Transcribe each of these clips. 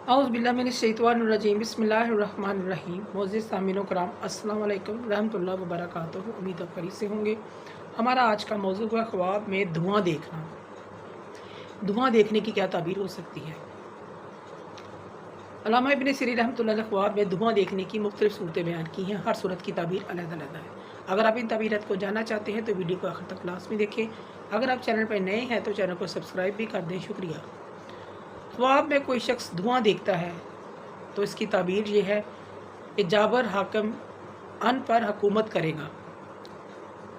औज़ु बिल्लाहि मिनश्शैतानिर्रजीम बिस्मिल्लाहिर्रहमानिर्रहीम। मोअज़्ज़िज़ सामीन कराम, अस्सलामु अलैकुम रहमतुल्लाहि व बरकातुहू। उम्मीद है खैरियत से होंगे। हमारा आज का मौज़ू है ख्वाब में धुआं देखना। धुआं देखने की क्या ताबीर हो सकती है? अल्लामा इब्न सिरीन रहमतुल्लाह अलैह ख्वाब में धुआं देखने की मुख्तलिफ सूरतें बयान की हैं। हर सूरत की ताबीर अलग-अलग है। अगर आप इन ताबीरात को जानना चाहते हैं तो वीडियो को आखिर तक लाज़मी देखें। अगर आप चैनल पर नए हैं तो चैनल को सब्सक्राइब भी कर दें। शुक्रिया। ख्वाब में कोई शख्स धुआं देखता है तो इसकी ताबीर ये है कि जाबर हाकिम अन पर हुकूमत करेगा,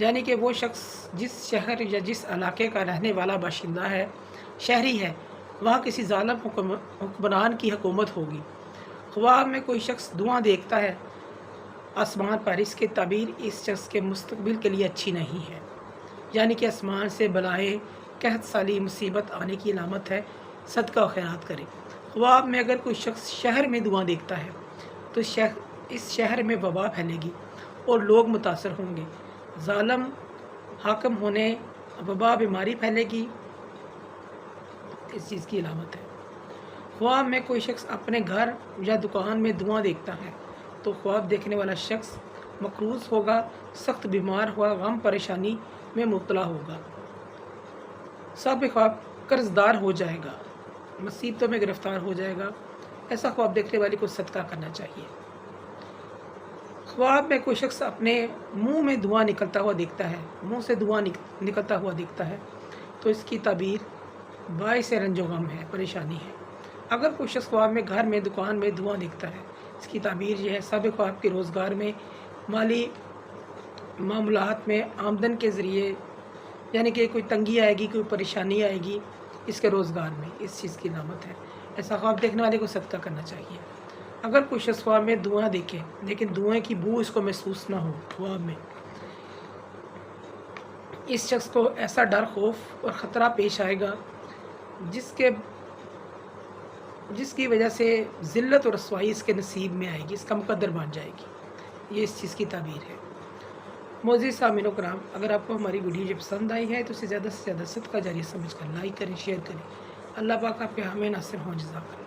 यानी कि वो शख्स जिस शहर या जिस इलाके का रहने वाला बाशिंदा है, शहरी है, वहाँ किसी ज़ालिम हुक्मरान की हुकूमत होगी। ख्वाब में कोई शख्स धुआं देखता है आसमान पर, इसकी ताबीर इस शख्स के मुस्तकबिल के लिए अच्छी नहीं है, यानी कि आसमान से बलाएँ कहत साली मुसीबत आने की अलामत है। सदका और खैरात करें। ख्वाब में अगर कोई शख्स शहर में धुआं देखता है तो इस शहर में वबा फैलेगी और लोग मुतासर होंगे। ज़ालिम हाकिम होने वबा बीमारी फैलेगी, इस चीज़ की अलामत है। ख्वाब में कोई शख्स अपने घर या दुकान में धुआं देखता है तो ख्वाब देखने वाला शख्स मकरूज़ होगा, सख्त बीमार हुआ, गम परेशानी में मुब्तला होगा, सब ख्वाब कर्जदार हो जाएगा, मुसीबतों में गिरफ्तार हो जाएगा। ऐसा ख्वाब देखने वाले को सदका करना चाहिए। ख्वाब में कोई शख्स अपने मुंह में धुआं निकलता हुआ देखता है, मुंह से धुआं निकलता हुआ दिखता है तो इसकी ताबीर बाइस रंजो गम है, परेशानी है। अगर कोई शख्स ख्वाब में घर में दुकान में धुआं दिखता है, इसकी ताबीर यह है सब ख्वाब के रोज़गार में, माली मामलात में, आमदन के ज़रिए, यानी कि कोई तंगी आएगी, कोई परेशानी आएगी इसके रोज़गार में, इस चीज़ की अलामत है। ऐसा ख्वाब देखने वाले को सदका करना चाहिए। अगर कोई शख्स ख्वाब में धुआं देखे लेकिन धुएं की बू इसको महसूस ना हो ख्वाब में, इस शख्स को ऐसा डर, खौफ और ख़तरा पेश आएगा जिसकी वजह से ज़िल्लत और रसवाई इसके नसीब में आएगी, इसका मुकद्दर बन जाएगी। ये इस चीज़ की ताबीर है। मोअज़्ज़िज़ सामीन कराम, अगर आपको हमारी वीडियो जो पसंद आई है तो इसे ज़्यादा से ज़्यादा सदका जारी समझकर लाइक करें, शेयर करें। अल्लाह पाक आप पे हमें नासिर हों। जज़ाकल्लाह।